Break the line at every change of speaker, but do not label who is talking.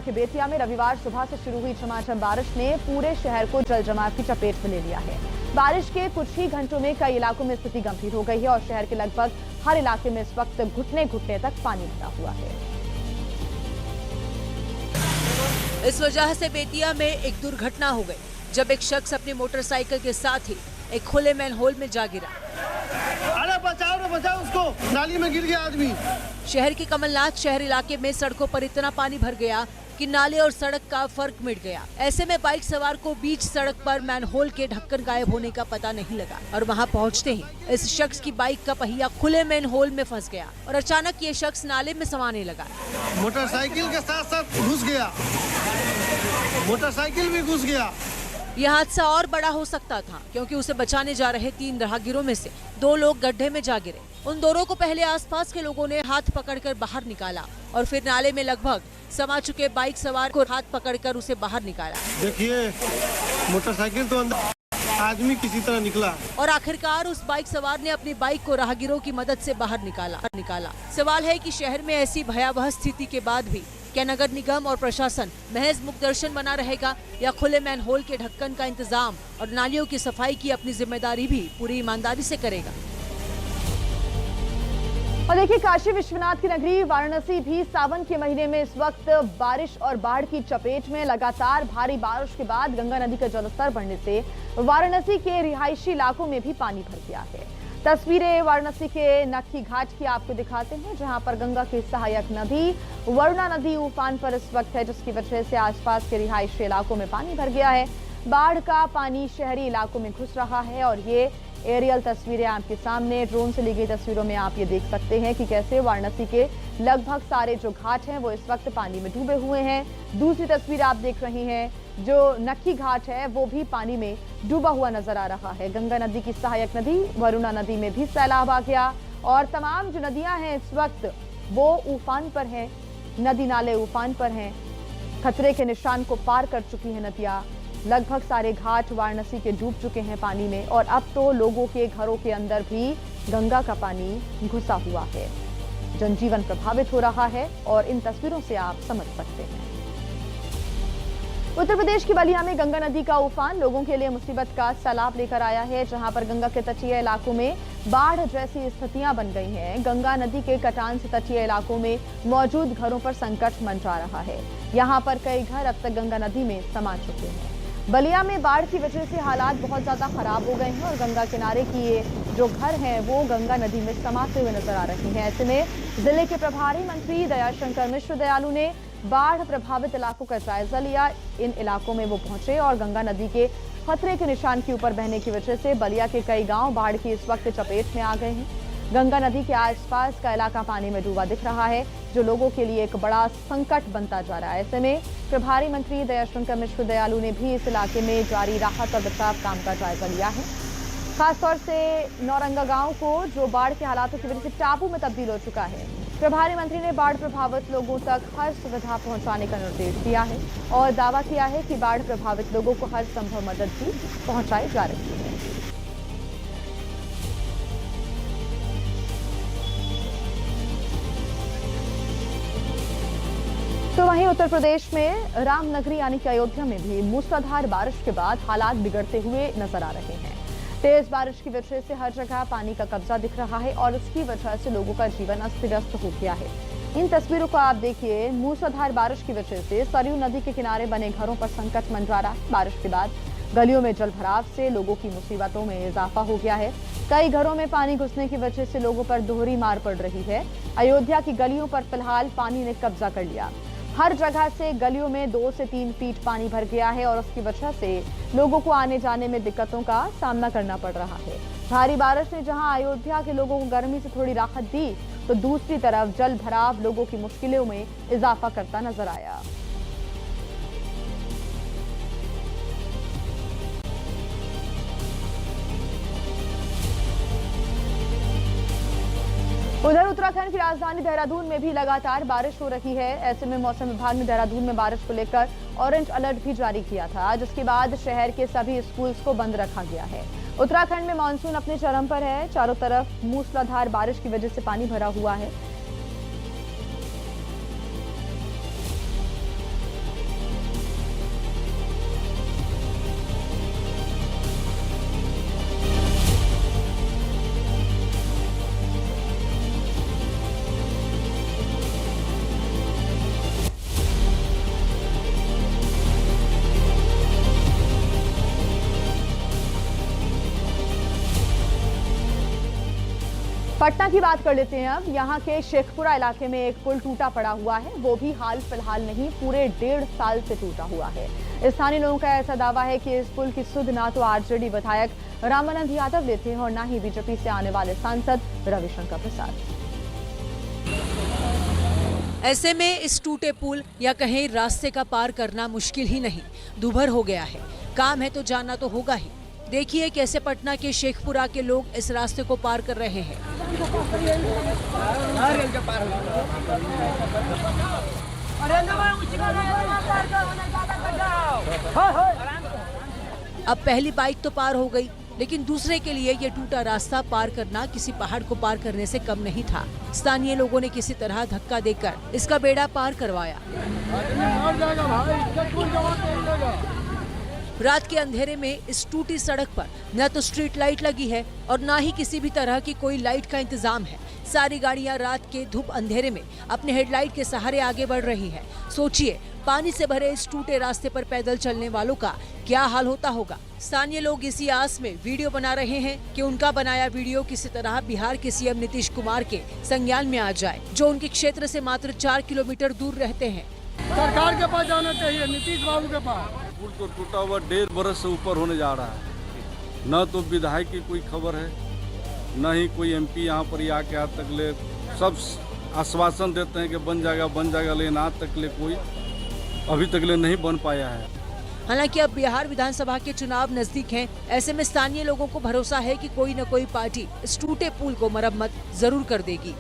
कि बेतिया में रविवार सुबह से शुरू हुई झमाझम बारिश ने पूरे शहर को जलजमाव की चपेट में ले लिया है। बारिश के कुछ ही घंटों में कई इलाकों में स्थिति गंभीर हो गई है और शहर के लगभग हर इलाके में इस वक्त घुटने घुटने तक पानी भरा हुआ है।
इस वजह से बेतिया में एक दुर्घटना हो गई जब एक शख्स अपनी मोटरसाइकिल के साथ ही एक खुले मैनहोल में जा गिरा।
अरे बचाओ रे बचाओ उसको, नाली में गिर गया आदमी।
शहर के कमलनाथ शहर इलाके में सड़कों पर इतना पानी भर गया कि नाले और सड़क का फर्क मिट गया। ऐसे में बाइक सवार को बीच सड़क पर मैनहोल के ढक्कन गायब होने का पता नहीं लगा और वहां पहुंचते ही इस शख्स की बाइक का पहिया खुले मैनहोल में फंस गया और अचानक ये शख्स नाले में समाने लगा।
मोटरसाइकिल के साथ साथ घुस गया, मोटरसाइकिल भी घुस गया।
यह हादसा और बड़ा हो सकता था क्योंकि उसे बचाने जा रहे 3 राहगीरों में से 2 लोग गड्ढे में जा गिरे। उन दोनों को पहले आसपास के लोगों ने हाथ पकड़कर बाहर निकाला और फिर नाले में लगभग समा चुके बाइक सवार को हाथ पकड़कर उसे बाहर निकाला।
देखिए मोटरसाइकिल तो अंदर, आदमी किसी तरह निकला
और आखिरकार उस बाइक सवार ने अपनी बाइक को राहगीरों की मदद से बाहर निकाला। सवाल है कि शहर में ऐसी भयावह स्थिति के बाद भी क्या नगर निगम और प्रशासन महज मुखदर्शन बना रहेगा या खुले मैनहोल के ढक्कन का इंतजाम और नालियों की सफाई की अपनी जिम्मेदारी भी पूरी ईमानदारी से करेगा।
और देखिए काशी विश्वनाथ की नगरी वाराणसी भी सावन के महीने में इस वक्त बारिश और बाढ़ की चपेट में। लगातार भारी बारिश के बाद गंगा नदी का जलस्तर बढ़ने से वाराणसी के रिहायशी इलाकों में भी पानी भर गया है। तस्वीरें वाराणसी के नक्की घाट की आपको दिखाते हैं जहां पर गंगा की सहायक नदी वरुणा नदी उफान पर इस वक्त है, जिसकी वजह से आसपास के रिहायशी इलाकों में पानी भर गया है। बाढ़ का पानी शहरी इलाकों में घुस रहा है और ये एरियल तस्वीरें आपके सामने, ड्रोन से ली गई तस्वीरों में आप ये देख सकते हैं कि कैसे वाराणसी के लगभग सारे जो घाट हैं वो इस वक्त पानी में डूबे हुए हैं। दूसरी तस्वीर आप देख रहे हैं जो नक्की घाट है वो भी पानी में डूबा हुआ नजर आ रहा है। गंगा नदी की सहायक नदी वरुणा नदी में भी सैलाब आ गया और तमाम जो नदियां हैं इस वक्त वो उफान पर हैं, नदी नाले उफान पर हैं, खतरे के निशान को पार कर चुकी है नदियां। लगभग सारे घाट वाराणसी के डूब चुके हैं पानी में और अब तो लोगों के घरों के अंदर भी गंगा का पानी घुसा हुआ है। जनजीवन प्रभावित हो रहा है और इन तस्वीरों से आप समझ सकते हैं। उत्तर प्रदेश की बलिया में गंगा नदी का उफान लोगों के लिए मुसीबत का सैलाब लेकर आया है, जहां पर गंगा के तटीय इलाकों में बाढ़ जैसी स्थितियां बन गई हैं। गंगा नदी के कटान से तटीय इलाकों में मौजूद घरों पर संकट मंडरा रहा है। यहां पर कई घर अब तक गंगा नदी में समा चुके हैं। बलिया में बाढ़ की वजह से हालात बहुत ज्यादा खराब हो गए हैं और गंगा किनारे की ये जो घर हैं वो गंगा नदी में समाते हुए नजर आ रहे हैं। ऐसे में जिले के प्रभारी मंत्री दयाशंकर मिश्र दयालु ने बाढ़ प्रभावित इलाकों का जायजा लिया। इन इलाकों में वो पहुंचे और गंगा नदी के खतरे के निशान के ऊपर बहने की वजह से बलिया के कई गांव बाढ़ की इस वक्त चपेट में आ गए हैं। गंगा नदी के आसपास का इलाका पानी में डूबा दिख रहा है, जो लोगों के लिए एक बड़ा संकट बनता जा रहा है। ऐसे में प्रभारी मंत्री दयाशंकर मिश्र दयालु ने भी इस इलाके में जारी राहत और बचाव काम का जायजा लिया है। खासतौर से नौरंगा गांव को जो बाढ़ के हालातों की वजह से टापू में तब्दील हो चुका है। प्रभारी मंत्री ने बाढ़ प्रभावित लोगों तक हर सुविधा पहुंचाने का निर्देश दिया है और दावा किया है कि बाढ़ प्रभावित लोगों को हर संभव मदद भी पहुंचाई जा रही है। तो वहीं उत्तर प्रदेश में रामनगरी यानी कि अयोध्या में भी मूसलाधार बारिश के बाद हालात बिगड़ते हुए नजर आ रहे हैं। तेज बारिश की वजह से हर जगह पानी का कब्जा दिख रहा है और इसकी वजह से लोगों का जीवन अस्त व्यस्त हो गया है। इन तस्वीरों को आप देखिए। मूसलाधार बारिश की वजह से सरयू नदी के किनारे बने घरों पर संकट मंडरा रहा है। बारिश के बाद गलियों में जल भराव से लोगों की मुसीबतों में इजाफा हो गया है। कई घरों में पानी घुसने की वजह से लोगों पर दोहरी मार पड़ रही है। अयोध्या की गलियों पर फिलहाल पानी ने कब्जा कर लिया। हर जगह से गलियों में 2 से 3 फीट पानी भर गया है और उसकी वजह से लोगों को आने जाने में दिक्कतों का सामना करना पड़ रहा है। भारी बारिश ने जहां अयोध्या के लोगों को गर्मी से थोड़ी राहत दी, तो दूसरी तरफ जल भराव लोगों की मुश्किलों में इजाफा करता नजर आया। उधर उत्तराखंड की राजधानी देहरादून में भी लगातार बारिश हो रही है। ऐसे में मौसम विभाग ने देहरादून में बारिश को लेकर ऑरेंज अलर्ट भी जारी किया था, जिसके बाद शहर के सभी स्कूल्स को बंद रखा गया है। उत्तराखंड में मानसून अपने चरम पर है। चारों तरफ मूसलाधार बारिश की वजह से पानी भरा हुआ है। पटना की बात कर लेते हैं अब। यहाँ के शेखपुरा इलाके में एक पुल टूटा पड़ा हुआ है, वो भी हाल फिलहाल नहीं, पूरे 1.5 साल से टूटा हुआ है। स्थानीय लोगों का ऐसा दावा है कि इस पुल की सुध ना तो आरजेडी विधायक रामानंद यादव लेते हैं और ना ही बीजेपी से आने वाले सांसद रविशंकर प्रसाद।
ऐसे में इस टूटे पुल या कहीं रास्ते का पार करना मुश्किल ही नहीं, दूभर हो गया है। काम है तो जाना तो होगा ही। देखिए कैसे पटना के शेखपुरा के लोग इस रास्ते को पार कर रहे हैं। अब पहली बाइक तो पार हो गई, लेकिन दूसरे के लिए ये टूटा रास्ता पार करना किसी पहाड़ को पार करने से कम नहीं था। स्थानीय लोगों ने किसी तरह धक्का देकर इसका बेड़ा पार करवाया। रात के अंधेरे में इस टूटी सड़क पर न तो स्ट्रीट लाइट लगी है और न ही किसी भी तरह की कोई लाइट का इंतजाम है। सारी गाड़ियां रात के धूप अंधेरे में अपने हेडलाइट के सहारे आगे बढ़ रही हैं। सोचिए, पानी से भरे इस टूटे रास्ते पर पैदल चलने वालों का क्या हाल होता होगा। स्थानीय लोग इसी आस में वीडियो बना रहे हैं कि उनका बनाया वीडियो किसी तरह बिहार के सीएम नीतीश कुमार के संज्ञान में आ जाए, जो उनके क्षेत्र से मात्र 4 किलोमीटर दूर रहते हैं।
सरकार के पास जाना चाहिए, नीतीश बाबू के पास।
पुल तो टूटा हुआ 1.5 बरस से ऊपर होने जा रहा है। न तो विधायक की कोई खबर है, न ही कोई एमपी यहाँ पर आके आज तक ले सब आश्वासन देते हैं कि बन जाएगा, लेकिन आज तक ले कोई अभी तक ले नहीं बन पाया है।
हालांकि अब बिहार विधानसभा के चुनाव नजदीक हैं, ऐसे में स्थानीय लोगों को भरोसा है कि कोई न कोई पार्टी इस टूटे पुल को मरम्मत जरूर कर देगी।